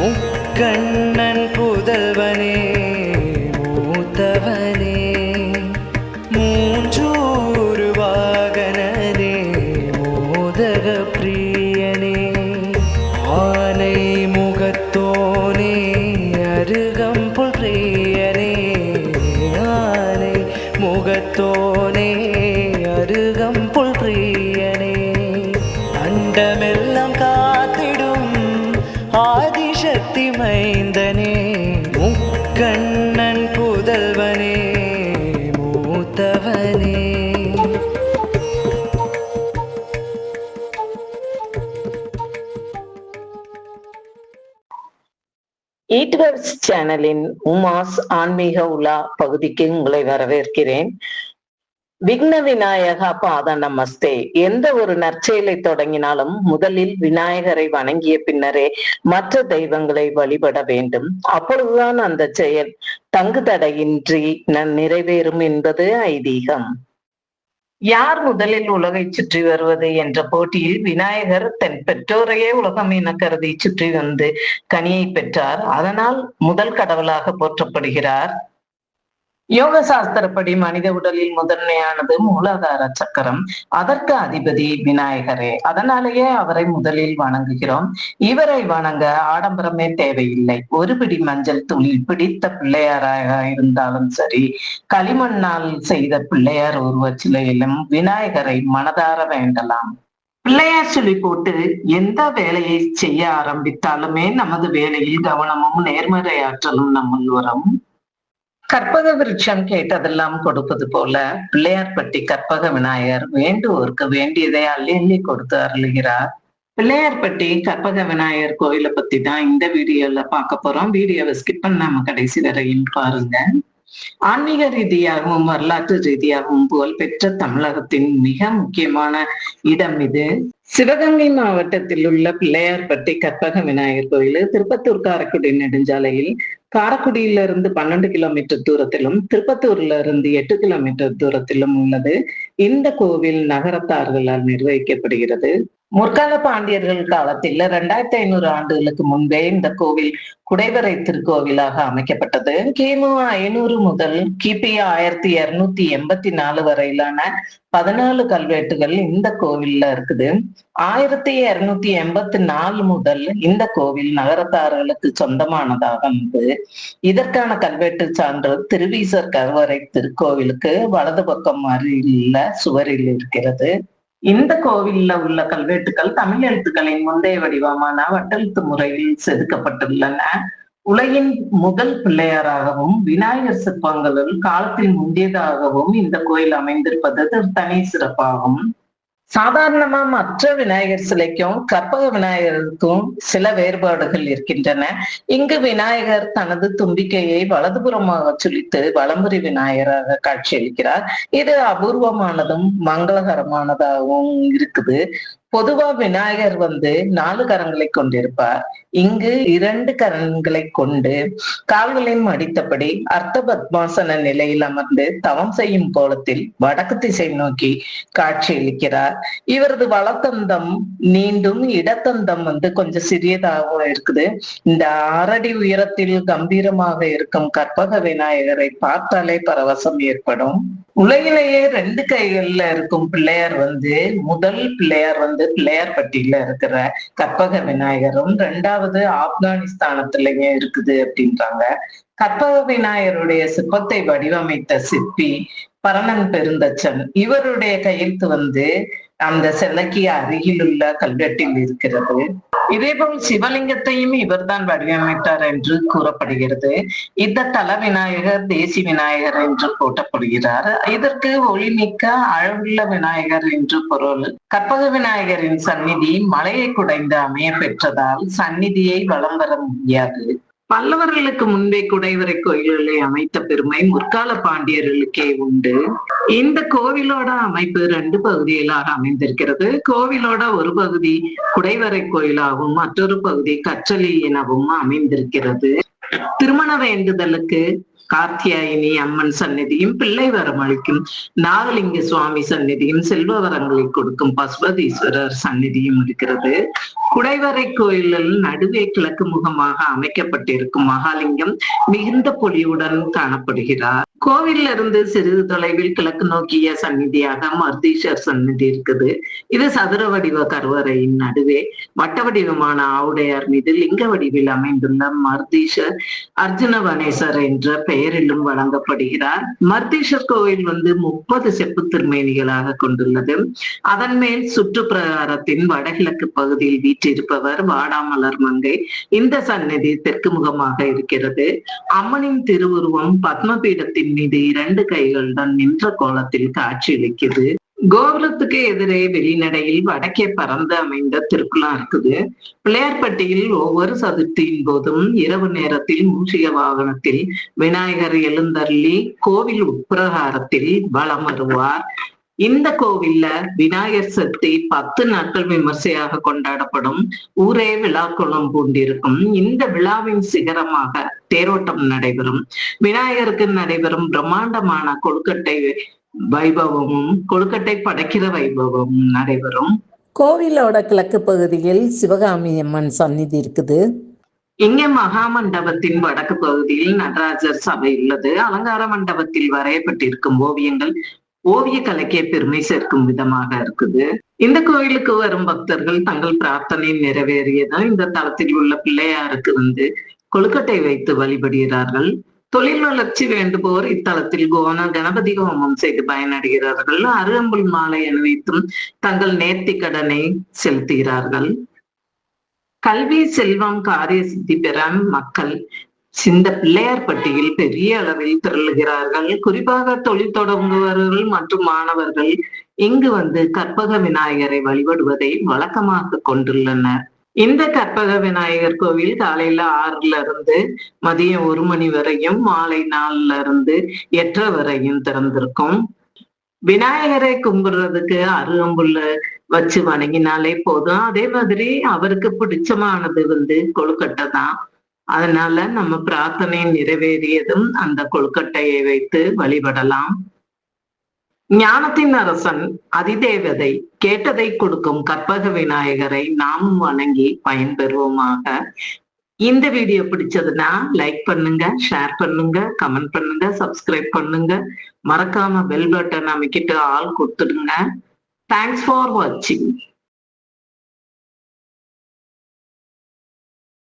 முக்கண்ணன் புதல்வனே மூத்தவனே மூஞ்சூறு வாகனனே மோதக பிரியனே ஆனை முகத்தோனே அருகம்புல் பிரியனே ஆனை முகத்தோனே அருகம்புல் பிரியனே அண்டமெல்லாம் காத்திடும் ஆதிசக்தி மைந்தனே முக்கண்ணன் புதல்வனே மூத்தவனே. ஈட்வர்ஸ் சேனலின் உமாஸ் ஆன்மீக உலா பகுதிக்கு உங்களை வரவேற்கிறேன். விக்ன விநாயகா பாத நமஸ்தே. எந்த ஒரு நற்செயலை தொடங்கினாலும் முதலில் விநாயகரை வணங்கிய பின்னரே மற்ற தெய்வங்களை வழிபட வேண்டும். அப்பொழுதுதான் அந்த செயல் தங்கு தடையின்றி நிறைவேறும் என்பது ஐதீகம். யார் முதலில் உலகை சுற்றி வருவது என்ற போட்டியில் விநாயகர் தன் பெற்றோரையே உலகம் என கருதி சுற்றி வந்து கனியை பெற்றார். அதனால் முதல் கடவுளாக போற்றப்படுகிறார். யோக சாஸ்திரப்படி மனித உடலில் முதன்மையானது மூலாதார சக்கரம். அதற்கு அதிபதி விநாயகரே. அதனாலேயே அவரை முதலில் வணங்குகிறோம். இவரை வணங்க ஆடம்பரமே தேவையில்லை. ஒரு பிடி மஞ்சள் துளி பிடித்த பிள்ளையாராக இருந்தாலும் சரி, களிமண்ணால் செய்த பிள்ளையார் உருவச்சிலையிலும் விநாயகரை மனதார வேண்டலாம். பிள்ளையார் சொல்லி போட்டு எந்த வேலையை செய்ய ஆரம்பித்தாலுமே நமது வேலையில் கவனமும் நேர்மறை ஆற்றலும் நம்முள் வரும். கற்பக விருட்சம் கேட்டதெல்லாம் கொடுப்பது போல பிள்ளையார்பட்டி கற்பக விநாயகர் வேண்டுவோருக்கு வேண்டியதை அள்ளி அள்ளி கொடுத்து அருளுகிறார். பிள்ளையார்பட்டி கற்பக விநாயகர் கோயிலை பத்தி தான் இந்த வீடியோல பார்க்க போறோம். வீடியோவை ஸ்கிப் பண்ணாம கடைசி வரையும் பாருங்க. ஆன்மீக ரீதியாகவும் வரலாற்று ரீதியாகவும் புகழ்பெற்ற தமிழகத்தின் மிக முக்கியமான இடம் இது. சிவகங்கை மாவட்டத்தில் உள்ள பிள்ளையார்பட்டி கற்பக விநாயகர் கோயில் திருப்பத்தூர் காரைக்குடி நெடுஞ்சாலையில் காரைக்குடியிலிருந்து 12 கிலோமீட்டர் தூரத்திலும் திருப்பத்தூர்ல இருந்து 8 கிலோமீட்டர் தூரத்திலும் உள்ளது. இந்த கோவில் நகரத்தார்களால் நிர்வகிக்கப்படுகிறது. முற்கால பாண்டியர்கள் காலத்தில் 2500 ஆண்டுகளுக்கு முன்பே இந்த கோவில் குடைவரை திருக்கோவிலாக அமைக்கப்பட்டது. கிமு 500 முதல் கிபி 1284 வரையிலான 14 கல்வெட்டுகள் இந்த கோவில்ல இருக்குது. 1284 முதல் இந்த கோவில் நகரத்தார்களுக்கு சொந்தமானதாக இருந்தது. இதற்கான கல்வெட்டு சான்று திருவீசர் கருவறை திருக்கோவிலுக்கு வலது பக்கம் அருகிலுள்ள சுவரில் இருக்கிறது. இந்த கோவில்ல உள்ள கல்வெட்டுகள் தமிழ் எழுத்துக்களின் முந்தைய வடிவமான வட்டெழுத்து முறையில் செதுக்கப்பட்டுள்ளன. உலகின் முதல் பிள்ளையாராகவும் விநாயகர் சிற்பங்களுள் காலத்தில் முந்தியதாகவும் இந்த கோயில் அமைந்திருப்பது தனி சிறப்பாகும். சாதாரணமா மற்ற விநாயகர் சிலைக்கும் கற்பக விநாயகருக்கும் சில வேறுபாடுகள் இருக்கின்றன. இங்கு விநாயகர் தனது தும்பிக்கையை வலதுபுறமாக சுழித்து வலம்புரி விநாயகராக காட்சியளிக்கிறார். இது அபூர்வமானதும் மங்களகரமானதாகவும் இருக்குது. பொதுவா விநாயகர் 4 கரங்களை கொண்டிருப்பார். இங்கு 2 கரங்களை கொண்டு கால்களையும் மடித்தபடி அர்த்த பத்மாசன நிலையில் அமர்ந்து தவம் செய்யும் கோலத்தில் வடக்கு திசை நோக்கி காட்சியளிக்கிறார். இவரது வலத்தந்தம் நீண்டும் இடத்தந்தம் கொஞ்சம் சிறியதாகவும் இருக்குது. இந்த 6 அடி உயரத்தில் கம்பீரமாக இருக்கும் கற்பக விநாயகரை பார்த்தாலே பரவசம் ஏற்படும். உலகிலேயே 2 கைகள்ல இருக்கும் பிள்ளையார் முதல் பிள்ளையார் பிள்ளையார்பட்டியில இருக்கிற கற்பக விநாயகரும், 2வது ஆப்கானிஸ்தானத்திலயே இருக்குது அப்படின்றாங்க. கற்பக விநாயகருடைய சிற்பத்தை வடிவமைத்த சிற்பி பரணன் பெருந்தச்சன். இவருடைய கையெழுத்து அந்த சிலைக்கு அருகில் உள்ள கல்வெட்டில் இருக்கிறது. இதேபோல் சிவலிங்கத்தையும் இவர்தான் வடிவமைத்தார் என்று கூறப்படுகிறது. இந்த தல விநாயகர் தேசி விநாயகர் என்று போற்றப்படுகிறார். இதற்கு ஒளிமிக்க அழகுள்ள விநாயகர் என்று பொருள். கற்பக விநாயகரின் சந்நிதி மலையை குடைந்து அமைய பெற்றதால் சந்நிதியை வலம் வர முடியாது. பல்லவர்களுக்கு முன்பே குடைவரை கோயில்களை அமைத்த பெருமை முற்கால பாண்டியர்களுக்கே உண்டு. இந்த கோவிலோட அமைப்பு 2 பகுதிகளாக அமைந்திருக்கிறது. கோவிலோட ஒரு பகுதி குடைவரை கோயிலாகவும் மற்றொரு பகுதி கற்றளி எனவும் அமைந்திருக்கிறது. திருமண வேண்டுதலுக்கு கார்த்தியாயினி அம்மன் சந்நிதியும், பிள்ளை வரம் அளிக்கும் நாகலிங்க சுவாமி சந்நிதியும், செல்வ வரங்களை கொடுக்கும் பசுபதீஸ்வரர் சந்நிதியும் இருக்கிறது. குடைவரை கோயிலில் நடுவே கிழக்கு முகமாக அமைக்கப்பட்டிருக்கும் மகாலிங்கம் மிகுந்த பொலிவுடன் காணப்படுகிறார். கோவில்ல இருந்து சிறிது தொலைவில் கிழக்கு நோக்கிய சந்நிதியாக மருதீஸ்வர் சந்நிதி இருக்குது. இது சதுர வடிவ கருவறையின் நடுவே வட்ட வடிவமான ஆவுடையார் மீது லிங்க வடிவில் அமைந்துள்ள மருதீஸ்வர் அர்ஜுனவனேஸ்வர் என்ற பெயரிலும் வழங்கப்படுகிறார். மருதீஸ்வர் கோவில் 30 செப்பு திருமேனிகளாக கொண்டுள்ளது. அதன் மேல் சுற்று பிரகாரத்தின் வடகிழக்கு பகுதியில் வீற்றிருப்பவர் வாடாமலர் மங்கை. இந்த சந்நிதி தெற்கு முகமாக இருக்கிறது. அம்மனின் திருவுருவம் பத்மபீடத்தின் மீது 2 கைகளுடன் நின்ற கோலத்தில் காட்சியளிக்குது. கோபுரத்துக்கு எதிரே வெளிநடையில் வடக்கே பறந்து அமைந்த திருக்குளம் இருக்குது. பிள்ளையார்பட்டியில் ஒவ்வொரு சதுர்த்தியின் போதும் இரவு நேரத்தில் மூஷிக வாகனத்தில் விநாயகர் எழுந்தருளி கோவில் உட்பிரகாரத்தில் வலம் வருவார். இந்த கோவில்ல விநாயகர் சதுர்த்தி 10 நாட்கள் விமர்சையாக கொண்டாடப்படும். ஊரே விழா கோலம் பூண்டிருக்கும். இந்த விழாவின் சிகரமாக தேரோட்டம் நடைபெறும். விநாயகருக்கு நடைபெறும் பிரம்மாண்டமான கொழுக்கட்டை வைபவமும் கொழுக்கட்டை படைக்கிற வைபவமும் நடைபெறும். கோவிலோட கிழக்கு பகுதியில் சிவகாமி அம்மன் சந்நிதி இருக்குது. இங்க மகா மண்டபத்தின் வடக்கு பகுதியில் நடராஜர் சபை உள்ளது. அலங்கார மண்டபத்தில் வரையப்பட்டிருக்கும் ஓவியங்கள் ஓவிய கலைக்கே பெருமை சேர்க்கும் விதமாக இருக்குது. இந்த கோயிலுக்கு வரும் பக்தர்கள் தங்கள் பிரார்த்தனை நிறைவேறியதும் இந்த தளத்தில் உள்ள பிள்ளையாருக்கு கொழுக்கட்டை வைத்து வழிபடுகிறார்கள். தொழில் வளர்ச்சி வேண்டுபோர் இத்தலத்தில் கணபதி ஹோமம் செய்து பயனடைகிறார்கள். அருகம்புல் மாலை அணிவித்தும் தங்கள் நேர்த்தி கடனை செலுத்துகிறார்கள். கல்வி செல்வம் காரிய சித்தி பெற மக்கள் இந்த பிள்ளையார்பட்டியில் பெரிய அளவில் திரளுகிறார்கள். குறிப்பாக தொழில் தொடங்குபவர்கள் மற்றும் மாணவர்கள் இங்கு கற்பக விநாயகரை வழிபடுவதை வழக்கமாக கொண்டுள்ளனர். இந்த கற்பக விநாயகர் கோவில் காலையில 6ல இருந்து மதியம் 1 மணி வரையும் மாலை 4ல இருந்து 8:30 வரையும் திறந்திருக்கும். விநாயகரை கும்பிடுறதுக்கு அருகம்புல்ல வச்சு வணங்கினாலே போதும். அதே மாதிரி அவருக்கு பிடிச்சமானது கொழுக்கட்டை தான். அதனால நம்ம பிரார்த்தனை நிறைவேறியதும் அந்த கொழுக்கட்டையை வைத்து வழிபடலாம். ஞானத்தின் அரசன் அதிதேவதை கேட்டதை கொடுக்கும் கற்பக விநாயகரை நாமும் வணங்கி பயன்பெறுவோமாக. இந்த வீடியோ பிடிச்சதுன்னா லைக் பண்ணுங்க, ஷேர் பண்ணுங்க, கமெண்ட் பண்ணுங்க, சப்ஸ்கிரைப் பண்ணுங்க. மறக்காம பெல் பட்டன் அமைக்கிட்டு ஆல் கொடுத்துடுங்க. தேங்க்ஸ் ஃபார் வாட்சிங்.